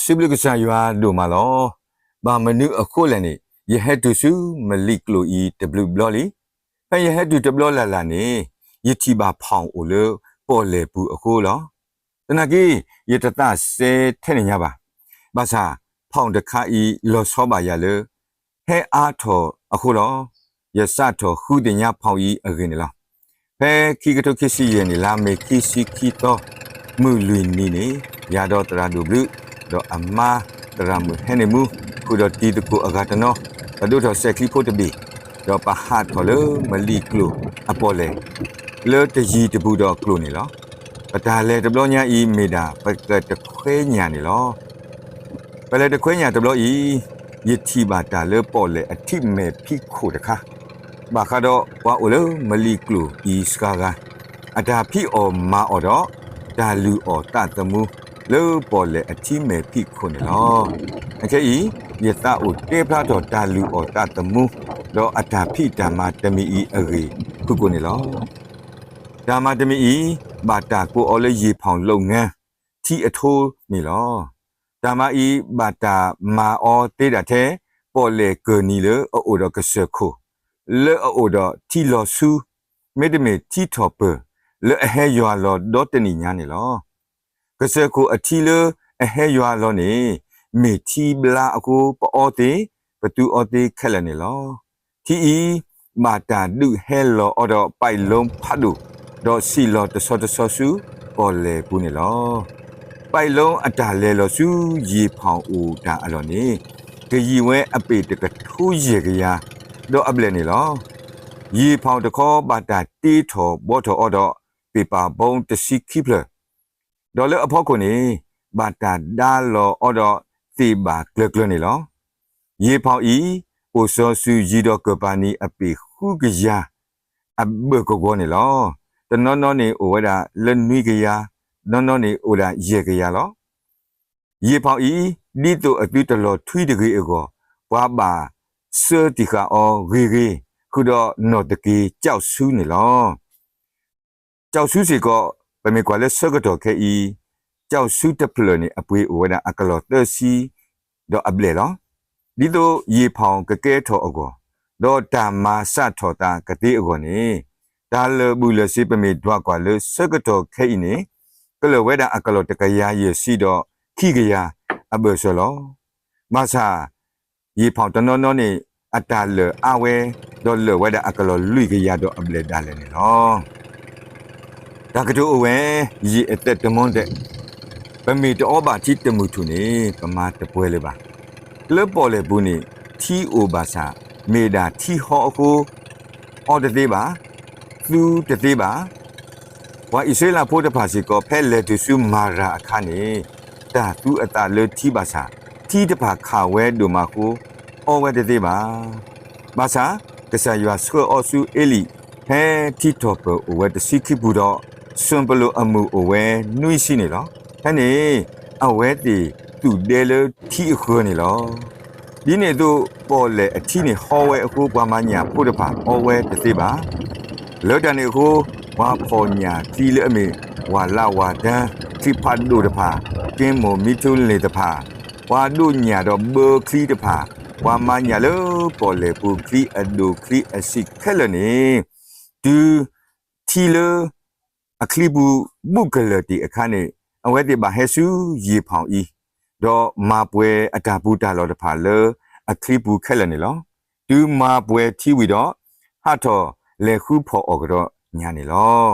Siblikasa yua do malo ba menu akolani ye had to su malik lo e w blolly pa ye had to blola la ni ye ti ba phang o lo po le bu akolo tanaki ye tata se the nya ba sa phang de kha i lo so ba ya le he a tho akolo ye sa tho hu de nya phang i again la pe ki ka to ki si ye ni la me ki si ki to mu lui ni ni ya do tra do blu do amma teramu henemu kudo ti tu ku agatano ado do sekli potabi do pahat thole mali klu apole le te yi te bu do klu ni lo pata le te blo nya i meda pa ke te khwe nya ni lo pa le te khwe nya te blo i yi ti ba ta le pole athi me phi khu de kha ba kha do wa o le mali klu i ska ga ada phi o ma o do da lu o ta tamu lo pole achi me phi khone lo ache i yeta o te phla do da lu o ta tamu lo atha phi dhamma tami i age khu ko ne lo dhamma tami i ba ta ko o le yi phang long ngan thi a tho ni lo dhamma i ba ta ma o te da the pole ke ni le o do ka se kho le o do thi lo su me de me thi tho pe le a he yo lo do te ni nya ni loကစကိုအထီလအဟဲရွာလောနေမေချီဘလာအကိုပေါ်တေဘတူအတေခက်လနေလောထီဤမာတာဒုဟဲလောအတော့ပိုင်လုံးဖတ်ဒုဒေါ်စီလောတဆောတဆောစုပေါ်လေပူနေလောပိုင်လုံးအတာလဲလောစုရေဖောင်ဦးတာအလောနေကကြီးဝဲအပေတကထူးရေကရဒေါ်အပလဲနေလောရေဖောင်တခေါ်ဘာတာတီထောဘောထောအတော့ပေပါဘုံတစီခိပလဒေါ်လအဖို့ကိုနေဘာတာဒါလောအော်တော့သေပါကလကလနေလောရေဖောက်ဤအိုဆောဆူရီတော့ကပါနီအပေခုကရအဘကောကောနေလောတနော်နော်နေအိုဝဒါလနွိကရနော်နော်နေအိုဒါရေကရလောရေဖောက်ဤဒီတော့အတူတလောထွီးတကြီးအကောဘွားပါစေတီခါအောရီရီခုတော့နော်တကြီးကြောက်ဆူးနေလောကြောက်ဆူးစီကောပမေကွာလဲစကတော့ခဲဤကြောက်စုတပလနေအပွေဝဒအကလောတစီတော့အဘလေလောဒီတော့ရေဖောင်ကကဲထောအကောတော့ဓမ္မာစထောတာကတိအကောနေဒါလဘူးလစီပမေဒွားကွာလဲစကတော့ခဲဤနေကလဝဒအကလောတကရာရစီတော့ခိကရာအဘဆလောမဆာရေဖောင်တနော်နော်နေအတာလအဝဲတော့လဝဒအကလောလူကရာတော့အဘလေဒါလည်းနေလောဒါကတူအဝဲရေအသက်တမွန်းတဲ့ပမေတောဘာတိတမှုထုနေပမာတပွဲလေပါလေပေါ်လေဘူးနေထီအိုဘာစာမေဒါထီဟောအခုအော်တသေးပါသူတသေးပါဝါဣဆေလာဖို့တဖာစီကောဖဲလေတဆူမာရာအခါနေတာသူအတာလေထီဘာစာထီတဖာခါဝဲဒိုမာကိုအော်ဝဲတသေးပါဘာစာကဆာယွာစကောအော်ဆူအလီဟဲထီတော့ပဝဲတစီခိဘူးတော့စွန်ပလိုအမှုအဝဲနှွိရှိနေလောဟဲ့နေအဝဲတီသူတဲလထီခွနေလောဒီနေတော့ပေါ်လေအထီနေဟောဝဲအခုပွားမညာဖို့တဖာဟောဝဲတသိပါလောတန်နေကိုဝါပေါ်ညာတီလေအမေဝါလာဝါဒန်ခိဖတ်ဒိုတဖာကင်းမိုမီထုလေတဖာဝါဒုညာတော့ဘောခလီတဖာဝါမညာလောပေါ်လေပူခလီအဒိုခလီအစိခလနေတူထီလအခလီဘူးဘုကလတီအခါနေအဝဲတိပါဟဲဆူရေဖောင်ဤတော့မာပွဲအတာဘူးတာလောတဖာလအခလီဘူးခက်လနေလောတူမာပွဲထီဝီတော့ဟာတော့လေခုဖော်အော်ကတော့ညာနေလော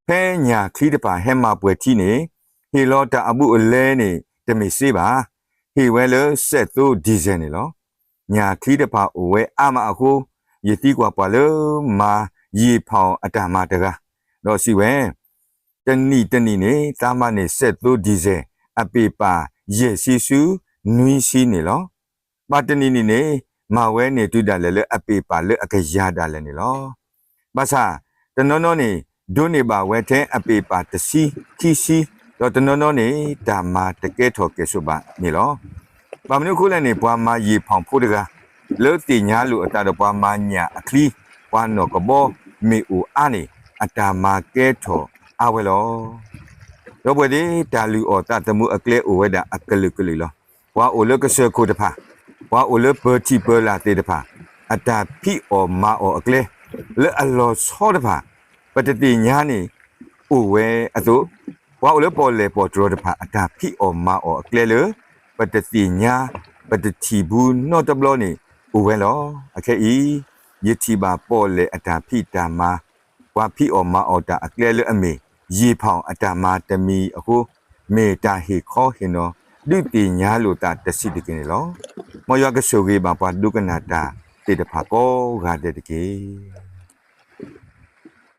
ဖဲညာခလီတပါဟဲမာပွဲထီနေဟေလောတာအဘူးအလဲနေတမီစေးပါဟေဝဲလဆက်သို့ဒီဇယ်နေလောညာခလီတပါအဝဲအမအခုယတိကွာပါလမာရေဖောင်အတာမတကားတော့စီဝဲတနီနေတာမနေဆက်သို့ဒီဇယ်အပေပါရေစီစုနွီးစီနေလောပါတနီနေမဝဲနေတွေ့တယ်လေအပေပါလေအကရတာလည်းနေလောဘာသာတနော်နော်နေဒုနေပါဝဲတဲ့အပေပါတစီခီစီတော့တနော်နော်နေဓမ္မာတကဲထော်ကဲဆိုပါနေလောဘာမနုခုလည်းနေဘွားမရေဖောင်ဖို့တကားလောတိညာလူအတာတော့ဘွားမညာအခလီဘွားနော်ကဘောမေဦးအာနေအတာမာကဲထော်အဝဲလော တော့ဘယ်ဒီတာလူအော်တာတမှုအကလေအိုဝဲတာအကလုကလူလောဝါအိုလကဆေကိုတဖာဝါအိုလပတီပလာတေတဖာအတာဖိအော်မာအော်အကလေလဲအလောဆောတဖာပတတိညာနေအိုဝဲအစို့ဝါအိုလပေါ်လေပေါ်ဒရတဖာအတာဖိအော်မာအော်အကလေလေပတတိညာပတတိဘူးနော့တဘလောနေအိုဝဲလောအခဲဤယတိပါပေါ်လေအတာဖိတာမာဝါဖိအော်မာအော်တာအကလေလေအမေရေဖောင်အတာမာတမီအခုမေတာဟေခောဟင်နောဒုတိညာလိုတာတစီတကင်းလောမောရကဆုကေဘာပါဒုကနာတာတေတဖာကောဂါတဲ့တကေ